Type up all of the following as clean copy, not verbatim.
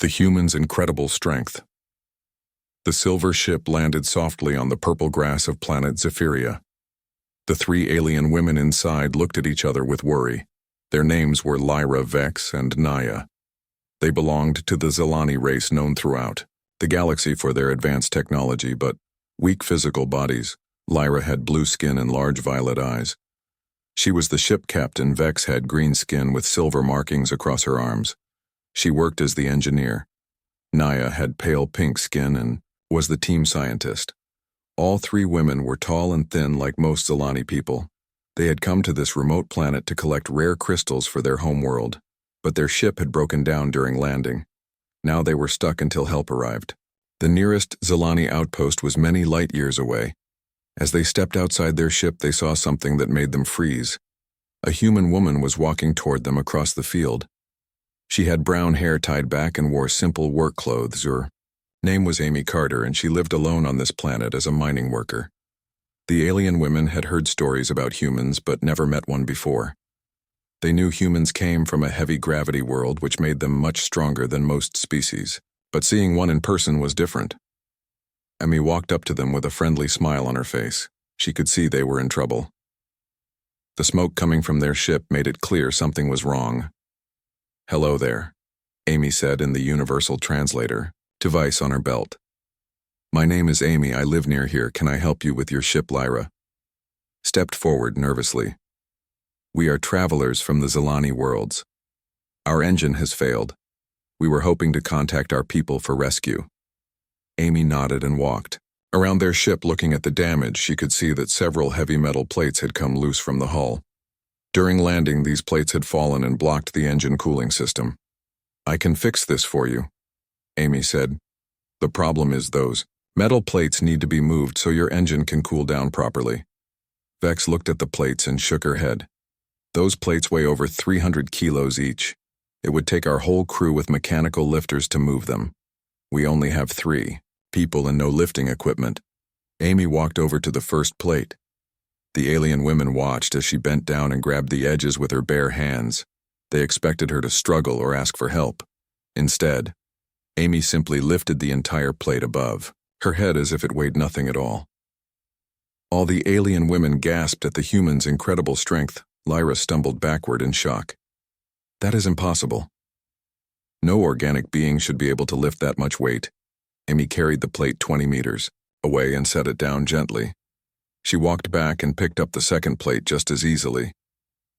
The human's incredible strength. The silver ship landed softly on the purple grass of planet Zephyria. The three alien women inside looked at each other with worry. Their names were Lyra, Vex, and Naya. They belonged to the Zilani race known throughout the galaxy for their advanced technology but weak physical bodies. Lyra had blue skin and large violet eyes. She was the ship captain. Vex had green skin with silver markings across her arms. She worked as the engineer. Naya had pale pink skin and was the team scientist. All three women were tall and thin like most Zilani people. They had come to this remote planet to collect rare crystals for their homeworld, but their ship had broken down during landing. Now they were stuck until help arrived. The nearest Zilani outpost was many light years away. As they stepped outside their ship, they saw something that made them freeze. A human woman was walking toward them across the field. She had brown hair tied back and wore simple work clothes. Her name was Amy Carter, and she lived alone on this planet as a mining worker. The alien women had heard stories about humans but never met one before. They knew humans came from a heavy gravity world which made them much stronger than most species, but seeing one in person was different. Amy walked up to them with a friendly smile on her face. She could see they were in trouble. The smoke coming from their ship made it clear something was wrong. "Hello there," Amy said in the universal translator, device on her belt. "My name is Amy. I live near here. Can I help you with your ship?" Lyra stepped forward nervously. "We are travelers from the Zilani worlds. Our engine has failed. We were hoping to contact our people for rescue." Amy nodded and walked around their ship. Looking at the damage, she could see that several heavy metal plates had come loose from the hull. During landing, these plates had fallen and blocked the engine cooling system. "I can fix this for you," Amy said. "The problem is those metal plates need to be moved so your engine can cool down properly." Vex looked at the plates and shook her head. "Those plates weigh over 300 kilos each. It would take our whole crew with mechanical lifters to move them. We only have 3 people and no lifting equipment." Amy walked over to the first plate. The alien women watched as she bent down and grabbed the edges with her bare hands. They expected her to struggle or ask for help. Instead, Amy simply lifted the entire plate above her head as if it weighed nothing at all. All the alien women gasped at the human's incredible strength. Lyra stumbled backward in shock. "That is impossible. No organic being should be able to lift that much weight." Amy carried the plate 20 meters away and set it down gently. She walked back and picked up the second plate just as easily.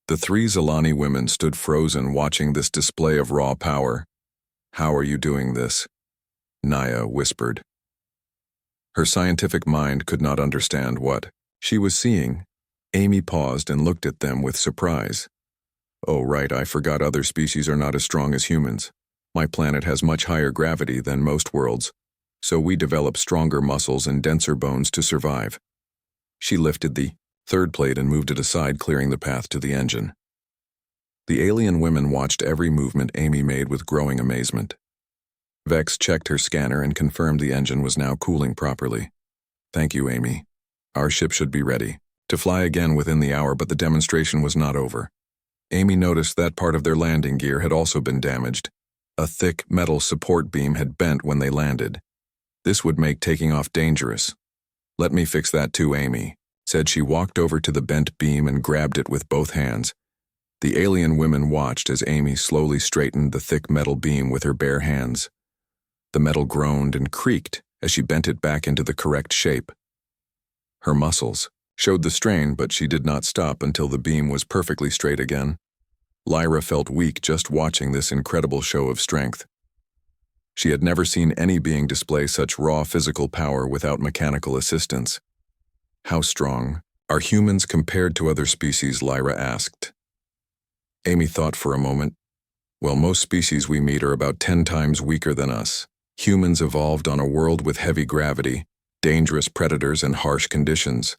The 3 Zilani women stood frozen, watching this display of raw power. "How are you doing this?" Naya whispered. Her scientific mind could not understand what she was seeing. Amy paused and looked at them with surprise. "Oh right, I forgot other species are not as strong as humans. My planet has much higher gravity than most worlds, so we develop stronger muscles and denser bones to survive." She lifted the third plate and moved it aside, clearing the path to the engine. The alien women watched every movement Amy made with growing amazement. Vex checked her scanner and confirmed the engine was now cooling properly. "Thank you, Amy. Our ship should be ready to fly again within the hour," but the demonstration was not over. Amy noticed that part of their landing gear had also been damaged. A thick metal support beam had bent when they landed. This would make taking off dangerous. "Let me fix that too," Amy said. She walked over to the bent beam and grabbed it with both hands. The alien women watched as Amy slowly straightened the thick metal beam with her bare hands. The metal groaned and creaked as she bent it back into the correct shape. Her muscles showed the strain, but she did not stop until the beam was perfectly straight again. Lyra felt weak just watching this incredible show of strength. She had never seen any being display such raw physical power without mechanical assistance. "How strong are humans compared to other species?" Lyra asked. Amy thought for a moment. "Well, most species we meet are about 10 times weaker than us. Humans evolved on a world with heavy gravity, dangerous predators, and harsh conditions.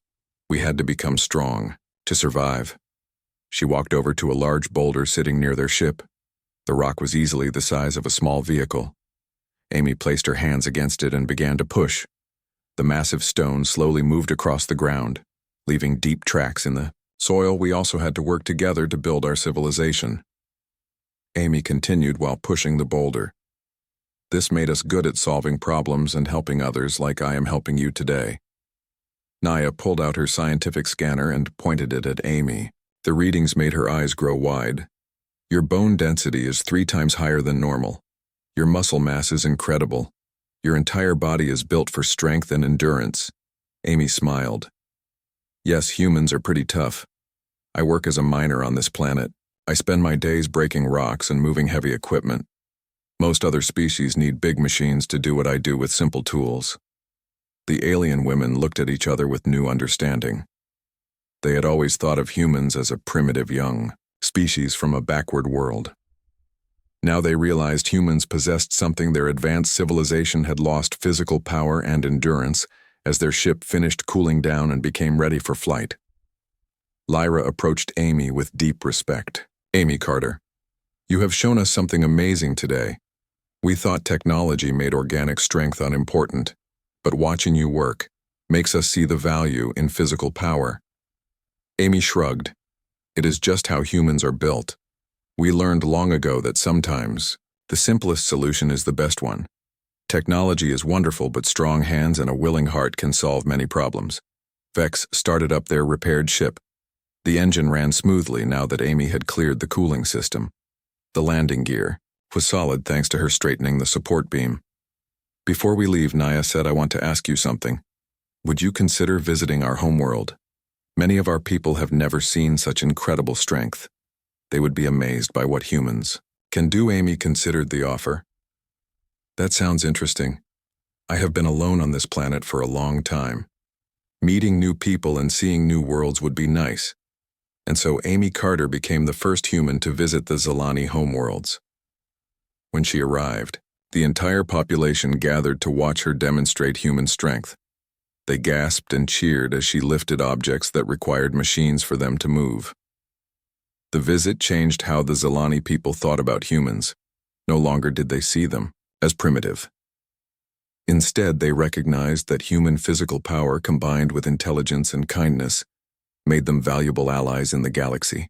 We had to become strong to survive." She walked over to a large boulder sitting near their ship. The rock was easily the size of a small vehicle. Amy placed her hands against it and began to push. The massive stone slowly moved across the ground, leaving deep tracks in the soil. "We also had to work together to build our civilization," Amy continued while pushing the boulder. This made us good at solving problems and helping others like I am helping you today. Naya pulled out her scientific scanner and pointed it at Amy. The readings made her eyes grow wide. Your bone density is 3 times higher than normal. Your muscle mass is incredible. Your entire body is built for strength and endurance. Amy smiled. Yes, humans are pretty tough. I work as a miner on this planet. I spend my days breaking rocks and moving heavy equipment. Most other species need big machines to do what I do with simple tools. The alien women looked at each other with new understanding. They had always thought of humans as a primitive young species from a backward world. Now they realized humans possessed something their advanced civilization had lost: physical power and endurance, as their ship finished cooling down and became ready for flight. Lyra approached Amy with deep respect. Amy Carter, you have shown us something amazing today. We thought technology made organic strength unimportant, but watching you work makes us see the value in physical power. Amy shrugged. It is just how humans are built. We learned long ago that sometimes the simplest solution is the best one. Technology is wonderful, but strong hands and a willing heart can solve many problems. Vex started up their repaired ship. The engine ran smoothly now that Amy had cleared the cooling system. The landing gear was solid thanks to her straightening the support beam. Before we leave, Naya said, I want to ask you something. Would you consider visiting our homeworld? Many of our people have never seen such incredible strength. They would be amazed by what humans can do. Amy considered the offer. That sounds interesting. I have been alone on this planet for a long time. Meeting new people and seeing new worlds would be nice. And so Amy Carter became the first human to visit the Zilani homeworlds. When she arrived, the entire population gathered to watch her demonstrate human strength. They gasped and cheered as she lifted objects that required machines for them to move. The visit changed how the Zilani people thought about humans. No longer did they see them as primitive. Instead, they recognized that human physical power combined with intelligence and kindness made them valuable allies in the galaxy.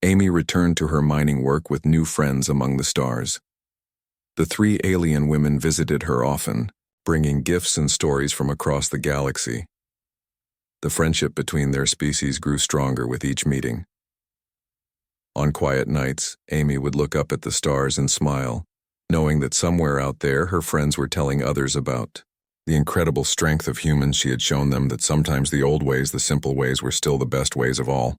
Amy returned to her mining work with new friends among the stars. The 3 alien women visited her often, bringing gifts and stories from across the galaxy. The friendship between their species grew stronger with each meeting. On quiet nights, Amy would look up at the stars and smile, knowing that somewhere out there her friends were telling others about the incredible strength of humans. She had shown them that sometimes the old ways, the simple ways, were still the best ways of all.